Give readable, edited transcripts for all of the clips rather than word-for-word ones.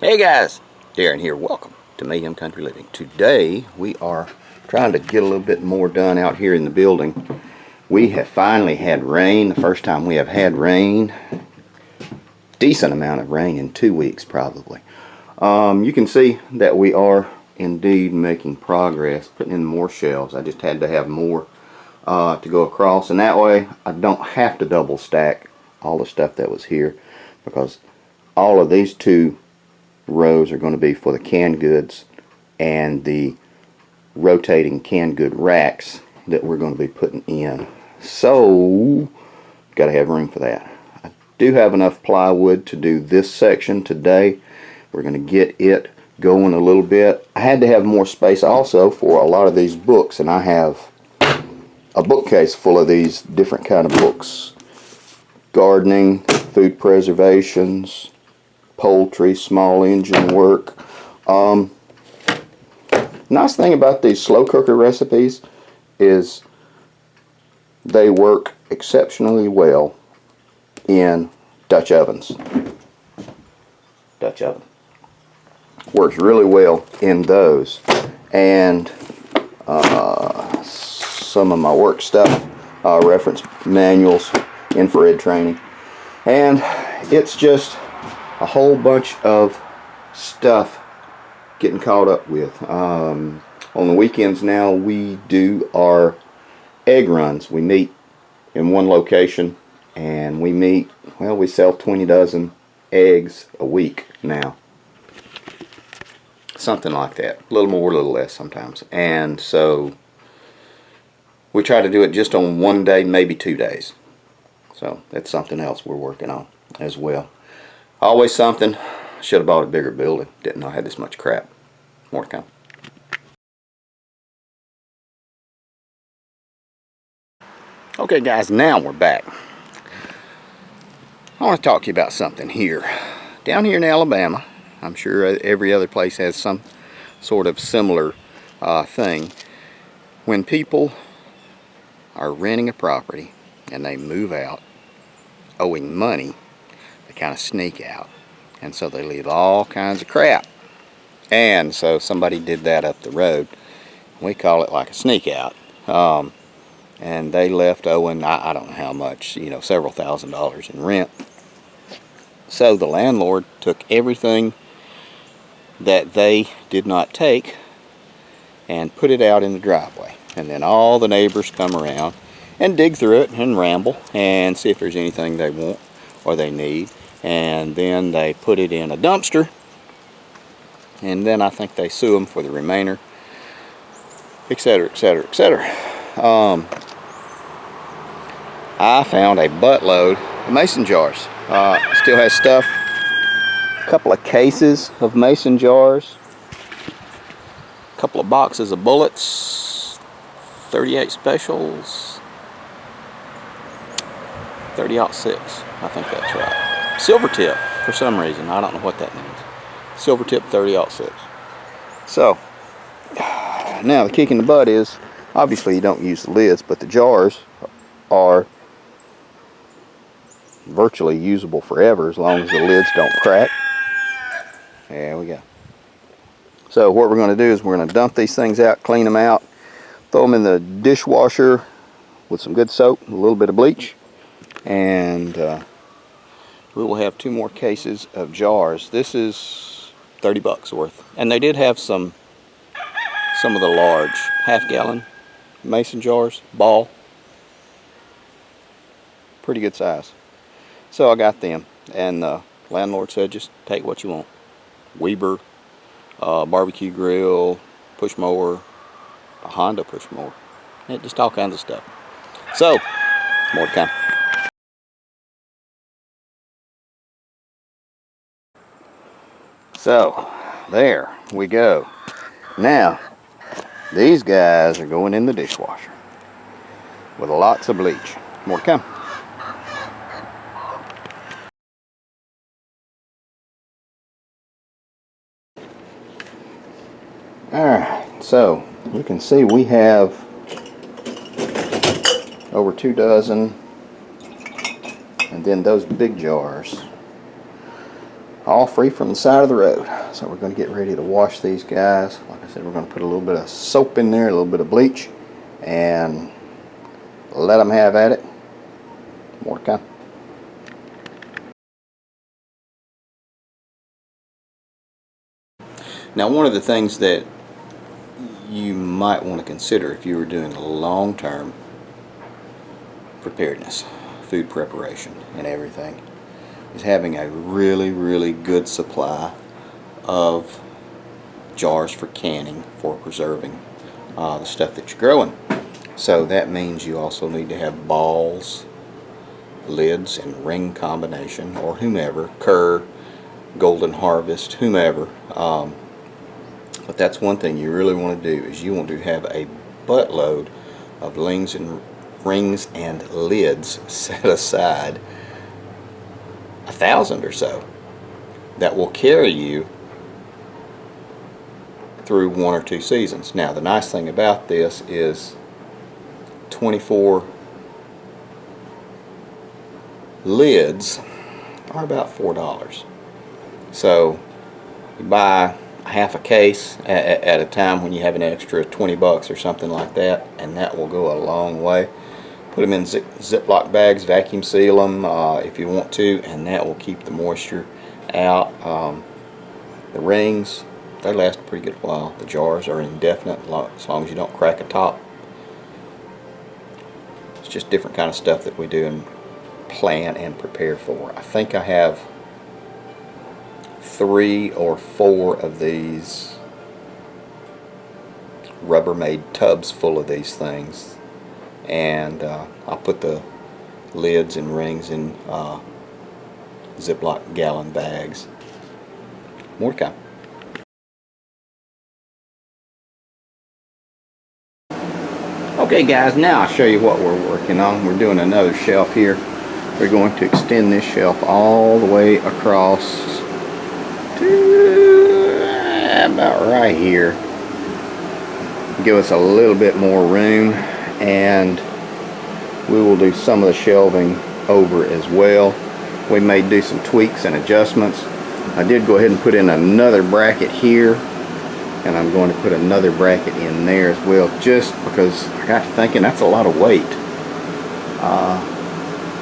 Hey guys, Darren here. Welcome to Mayhem Country Living. Today we are trying to get a little bit more done out here in the building. We have finally had rain. The first time we have had rain. Decent amount of rain in 2 weeks probably. You can see that we are indeed making progress, putting in more shelves. I just had to have more to go across, and that way I don't have to double stack all the stuff that was here, because all of these two rows are going to be for the canned goods and the rotating canned good racks that we're going to be putting in. So got to have room for that. I do have enough plywood to do this section today. We're going to get it going a little bit. I had to have more space also for a lot of these books, and I have a bookcase full of these different kind of books: gardening, food preservations, poultry, small engine work. Nice thing about these slow cooker recipes is they work exceptionally well in Dutch ovens. Dutch oven works really well in those, and some of my work stuff, reference manuals, infrared training, and it's just a whole bunch of stuff getting caught up with. On the weekends now we do our egg runs. We meet in one location and we sell 20 dozen eggs a week now. Something like that. A little more, a little less sometimes. And so we try to do it just on one day, maybe 2 days. So that's something else we're working on as well. Always something. Should have bought a bigger building. Didn't know I had this much crap. More to come. Okay guys, now we're back. I want to talk to you about something here. Down here in Alabama, I'm sure every other place has some sort of similar thing. When people are renting a property and they move out owing money, they kind of sneak out, and so they leave all kinds of crap. And so somebody did that up the road. We call it like a sneak out. And they left owing, I don't know how much, several $1,000s in rent. So the landlord took everything that they did not take and put it out in the driveway. And then all the neighbors come around and dig through it and ramble and see if there's anything they want or they need. And then they put it in a dumpster, and then I think they sue them for the remainder, etc., etc., etc. I found a buttload of mason jars. Still has stuff. A couple of cases of mason jars. A couple of boxes of bullets. 38 specials. 30-06. I think that's right. Silver tip for some reason. I don't know what that means. Silver tip 30-06. So now the kick in the butt is, obviously you don't use the lids, but the jars are virtually usable forever as long as the lids don't crack. There we go. So what we're going to do is we're going to dump these things out, clean them out, throw them in the dishwasher with some good soap, a little bit of bleach, and we will have 2 more cases of jars. This is $30 worth, and they did have some of the large half-gallon mason jars, ball, pretty good size. So I got them, and the landlord said just take what you want. Weber, barbecue grill, push mower, a Honda push mower, just all kinds of stuff. So more to come. So there we go. Now these guys are going in the dishwasher with lots of bleach. More to come. Alright, so you can see we have over 2 dozen, and then those big jars all free from the side of the road. So we're going to get ready to wash these guys. Like I said, we're going to put a little bit of soap in there, a little bit of bleach, and let them have at it. More to come. Now, one of the things that you might want to consider if you were doing long-term preparedness, food preparation and everything, is having a really good supply of jars for canning, for preserving the stuff that you're growing. So that means you also need to have balls, lids, and ring combination, or whomever, Kerr, Golden Harvest, whomever. But that's one thing you really want to do, is you want to have a buttload of rings and lids set aside, 1,000 or so, that will carry you through 1 or 2 seasons. Now, the nice thing about this is 24 lids are about $4. So you buy half a case at a time when you have an extra 20 bucks or something like that, and that will go a long way. Put them in Ziploc bags, vacuum seal them if you want to, and that will keep the moisture out. The rings, they last a pretty good while. The jars are indefinite as long as you don't crack a top. It's just different kind of stuff that we do and plan and prepare for. I think I have 3 or 4 of these Rubbermaid tubs full of these things, and I'll put the lids and rings in Ziploc gallon bags. More to come. Okay guys, now I'll show you what we're working on. We're doing another shelf here. We're going to extend this shelf all the way across to about right here. Give us a little bit more room, and we will do some of the shelving over as well. We may do some tweaks and adjustments. I did go ahead and put in another bracket here, and I'm going to put another bracket in there as well, just because I got to thinking that's a lot of weight.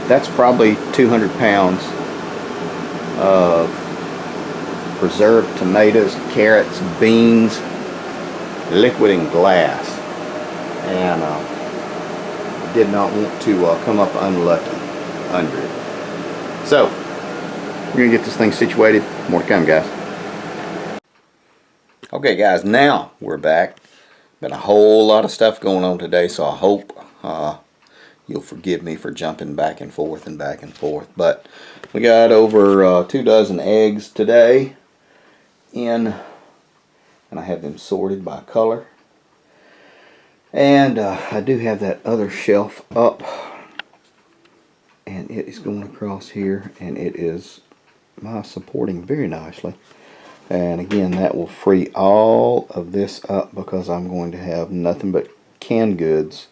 That's probably 200 pounds of preserved tomatoes, carrots, beans, liquid and glass, and did not want to come up unlucky under it. So we're gonna get this thing situated. More to come, guys. Okay guys, now we're back. Been a whole lot of stuff going on today, so I hope you'll forgive me for jumping back and forth and back and forth. But we got over 2 dozen eggs today in, and I have them sorted by color. And I do have that other shelf up, and it is going across here, and it is supporting very nicely. And again, that will free all of this up, because I'm going to have nothing but canned goods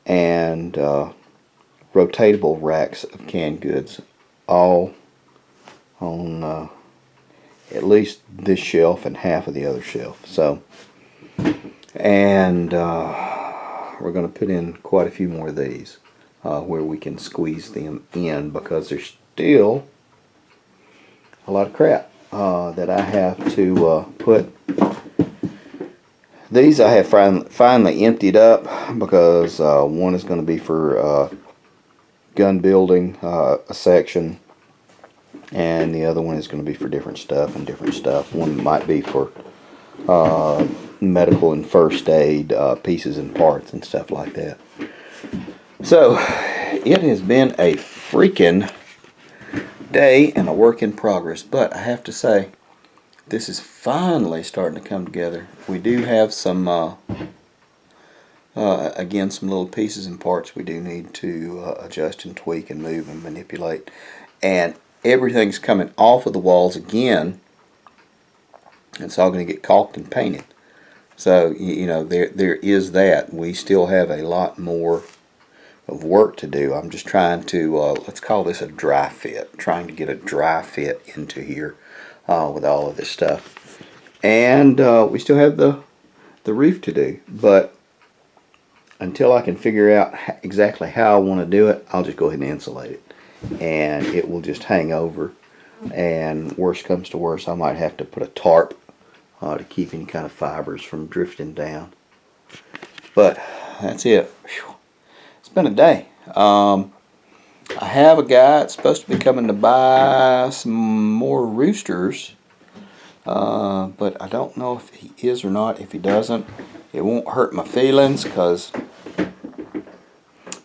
and rotatable racks of canned goods, all on at least this shelf and half of the other shelf. So, and we're going to put in quite a few more of these where we can squeeze them in, because there's still a lot of crap that I have to put. These I have finally emptied up, because one is going to be for gun building, a section, and the other one is going to be for different stuff and different stuff. One might be for medical and first aid pieces and parts and stuff like that. So it has been a freaking day and a work in progress, but I have to say, this is finally starting to come together. We do have some again, some little pieces and parts we do need to adjust and tweak and move and manipulate, and everything's coming off of the walls again. It's all going to get caulked and painted. So, you know, there is that. We still have a lot more of work to do. I'm just trying to, let's call this a dry fit. Trying to get a dry fit into here with all of this stuff. And we still have the roof to do. But until I can figure out exactly how I want to do it, I'll just go ahead and insulate it. And it will just hang over. And worst comes to worst, I might have to put a tarp to keep any kind of fibers from drifting down. But that's it. Whew. It's been a day. I have a guy that's supposed to be coming to buy some more roosters. But I don't know if he is or not. If he doesn't, it won't hurt my feelings because I'm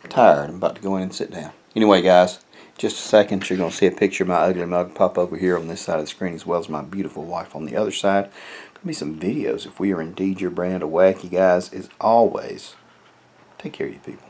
tired. I'm about to go in and sit down. Anyway, guys, just a second, you're going to see a picture of my ugly mug pop over here on this side of the screen, as well as my beautiful wife on the other side. Going to be some videos if we are indeed your brand of wacky, guys. As always, take care of you people.